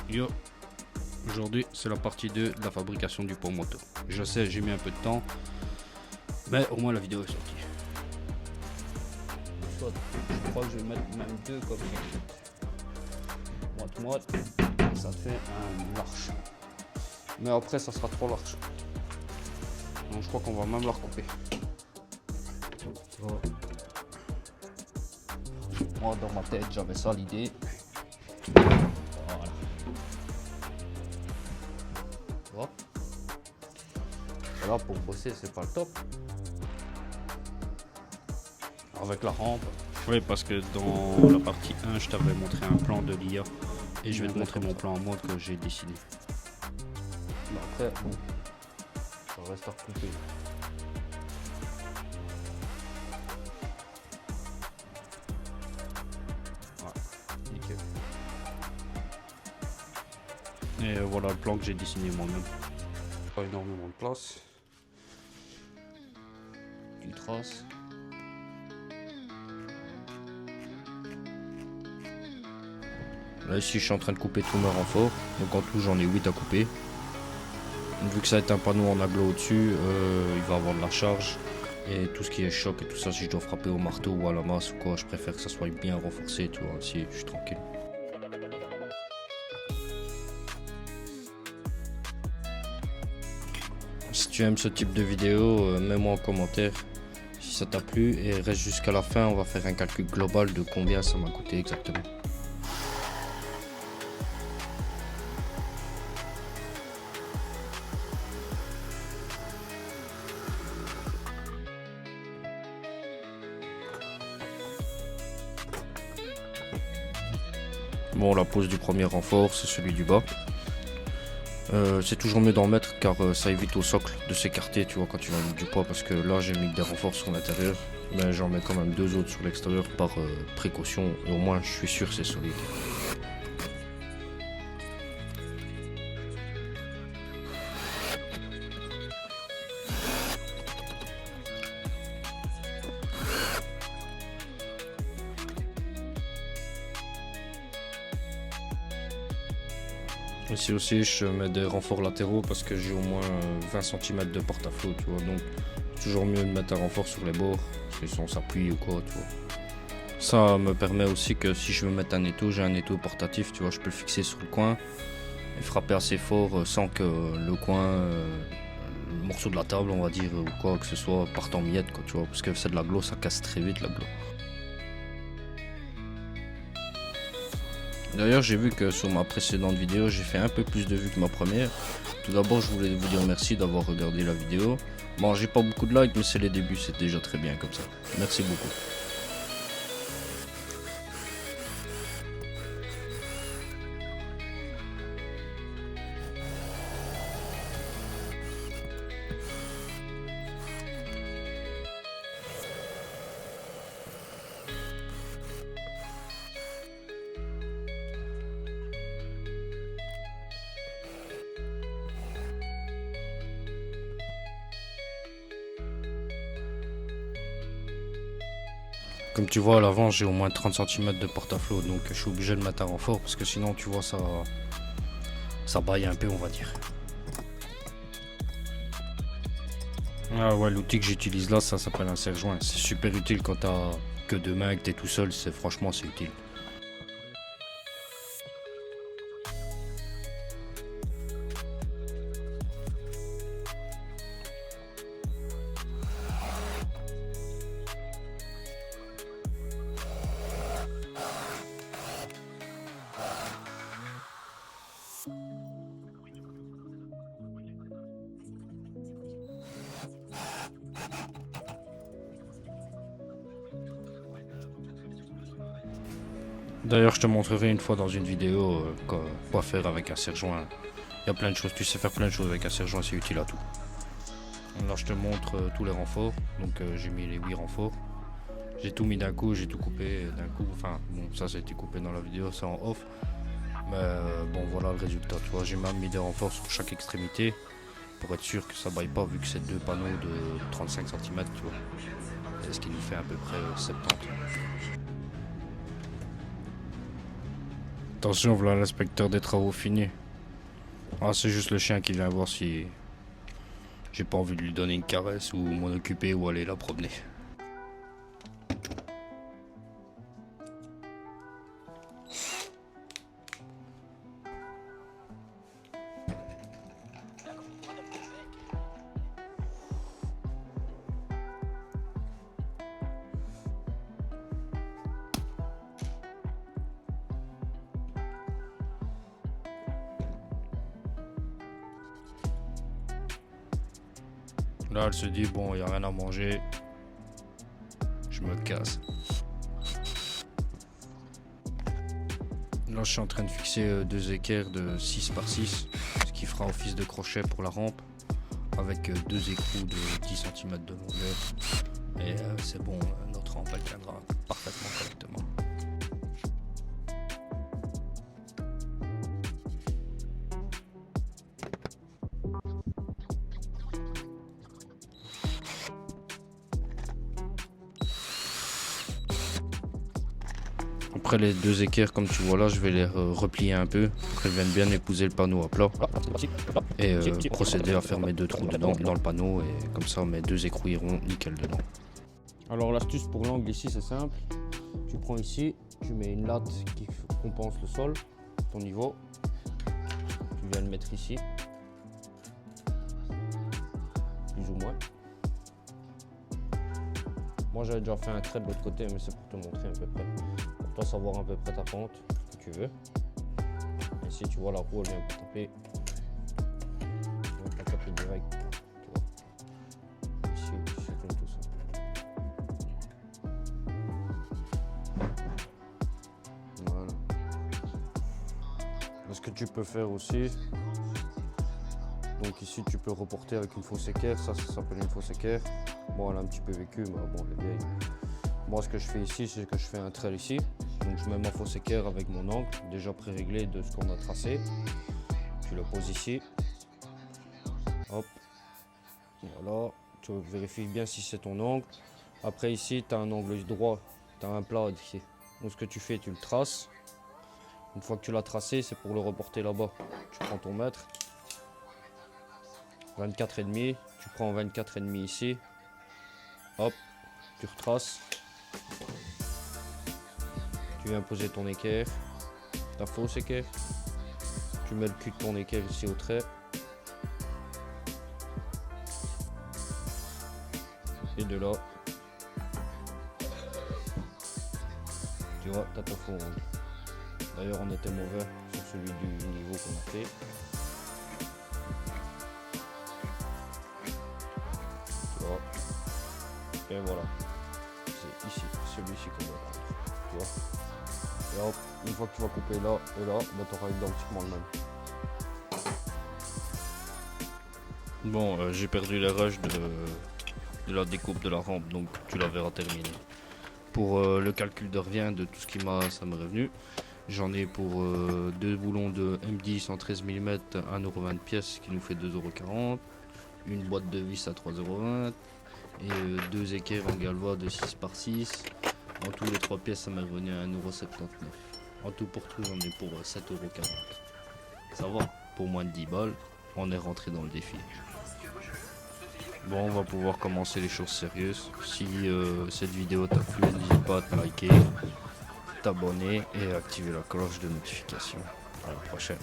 Yo, aujourd'hui c'est la partie 2 de la fabrication du pont moto. Je sais, j'ai mis un peu de temps, mais au moins la vidéo est sortie. Je crois que je vais mettre même deux comme moite, ça fait un large. Mais après ça sera trop large. Donc je crois qu'on va même la recouper. Moi dans ma tête j'avais ça l'idée. Voilà, pour bosser c'est pas le top. Avec la rampe. Oui, parce que dans la partie 1 je t'avais montré un plan de l'IA et je vais te montrer mon plan en mode que j'ai dessiné. Mais après bon, ça reste à recouper. Ouais, nickel. Et voilà le plan que j'ai dessiné moi-même. Pas énormément de place. Tu traces. Là ici je suis en train de couper tous mes renforts, donc en tout j'en ai 8 à couper. Vu que ça va être un panneau en aglo au-dessus, il va avoir de la charge. Et tout ce qui est choc et tout ça, si je dois frapper au marteau ou à la masse ou quoi, je préfère que ça soit bien renforcé, tu vois, si je suis tranquille. Si tu aimes ce type de vidéo, mets-moi en commentaire si ça t'a plu et reste jusqu'à la fin, on va faire un calcul global de combien ça m'a coûté exactement. Bon, la pose du premier renfort, c'est celui du bas. C'est toujours mieux d'en mettre car ça évite au socle de s'écarter, tu vois, quand tu vas mettre du poids, parce que là j'ai mis des renforts sur l'intérieur, mais j'en mets quand même deux autres sur l'extérieur par précaution, et au moins je suis sûr que c'est solide. Ici aussi je mets des renforts latéraux parce que j'ai au moins 20 cm de porte-à-flot, tu vois, donc c'est toujours mieux de mettre un renfort sur les bords, parce que si on s'appuie ou quoi, tu vois. Ça me permet aussi que si je veux mettre un étau, j'ai un étau portatif, tu vois, je peux le fixer sur le coin et frapper assez fort sans que le coin, le morceau de la table on va dire, ou quoi que ce soit, parte en miettes, quoi, tu vois, parce que c'est de l'aglo, ça casse très vite l'aglo. D'ailleurs j'ai vu que sur ma précédente vidéo j'ai fait un peu plus de vues que ma première. Tout d'abord je voulais vous dire merci d'avoir regardé la vidéo. Bon, j'ai pas beaucoup de likes mais c'est les débuts, c'est déjà très bien comme ça. Merci beaucoup. Comme tu vois à l'avant j'ai au moins 30 cm de porte-à-flot, donc je suis obligé de mettre un renfort parce que sinon tu vois ça baille un peu on va dire. Ah ouais, l'outil que j'utilise là ça s'appelle un serre-joint, c'est super utile quand t'as que deux mains et que t'es tout seul, franchement c'est utile. D'ailleurs, je te montrerai une fois dans une vidéo quoi faire avec un serre-joint. Il y a plein de choses, tu sais faire plein de choses avec un serre-joint, c'est utile à tout. Là, je te montre tous les renforts. Donc, j'ai mis les 8 renforts. J'ai tout mis d'un coup, j'ai tout coupé d'un coup. Enfin, bon, ça, a été coupé dans la vidéo, c'est en off. Mais bon, voilà le résultat. Tu vois, j'ai même mis des renforts sur chaque extrémité pour être sûr que ça baille pas, vu que c'est deux panneaux de 35 cm, tu vois. C'est ce qui nous fait à peu près 70. Attention, voilà l'inspecteur des travaux finis. Ah, c'est juste le chien qui vient voir si j'ai pas envie de lui donner une caresse ou m'en occuper ou aller la promener. Là, elle se dit, bon, il n'y a rien à manger. Je me casse. Là, je suis en train de fixer deux équerres de 6 par 6, ce qui fera office de crochet pour la rampe, avec deux écrous de 10 cm de longueur. Et c'est bon, notre rampe, elle tiendra parfaitement correctement. Après les deux équerres, comme tu vois là, je vais les replier un peu pour qu'elles viennent bien épouser le panneau à plat et procéder à faire mes deux trous dedans dans le panneau, et comme ça mes deux écrous iront nickel dedans. Alors l'astuce pour l'angle ici c'est simple, tu prends ici, tu mets une latte qui compense le sol, ton niveau, tu viens le mettre ici, plus ou moins. Moi j'avais déjà fait un trait de l'autre côté, mais c'est pour te montrer à peu près. Pour toi savoir à peu près ta pente que tu veux. Et ici tu vois la roue, elle vient pas taper. Elle vient pas taper direct. Tu vois. Ici, c'est comme tout ça. Voilà. Et ce que tu peux faire aussi, donc ici tu peux reporter avec une fausse équerre, ça s'appelle une fausse équerre. Bon, elle a un petit peu vécu, mais bon, elle est vieille. Moi, ce que je fais ici, c'est que je fais un trait ici. Donc, je mets ma fausse équerre avec mon angle, déjà pré-réglé de ce qu'on a tracé. Tu le poses ici. Hop. Voilà. Tu vérifies bien si c'est ton angle. Après, ici, tu as un angle droit. Tu as un plat ici. Donc, ce que tu fais, tu le traces. Une fois que tu l'as tracé, c'est pour le reporter là-bas. Tu prends ton mètre. 24,5. Tu prends 24,5 ici. Hop, tu retraces, tu viens poser ton équerre, ta fausse équerre, tu mets le cul de ton équerre ici au trait, et de là, tu vois, t'as ton faux angle. D'ailleurs, on était mauvais sur celui du niveau qu'on a fait. Tu vois. Et voilà, c'est ici, celui-ci qu'on va prendre, tu vois. Et hop, une fois que tu vas couper là et là, bah, tu auras identiquement le même. Bon, j'ai perdu les rushs de la découpe de la rampe, donc tu la verras terminée. Pour le calcul de revient de tout ce qui ça m'est revenu, j'en ai pour deux boulons de M10 en 13 mm, 1,20€ pièce, qui nous fait 2,40€, une boîte de vis à 3,20€, et deux équerres en gallois de 6 par 6. En tout, les trois pièces, ça m'est revenu à 1,79€. En tout pour tout, j'en ai pour 7,40€. Ça va, pour moins de 10 balles, on est rentré dans le défi. Bon, on va pouvoir commencer les choses sérieuses. Si cette vidéo t'a plu, n'hésite pas à te liker, t'abonner et activer la cloche de notification. À la prochaine.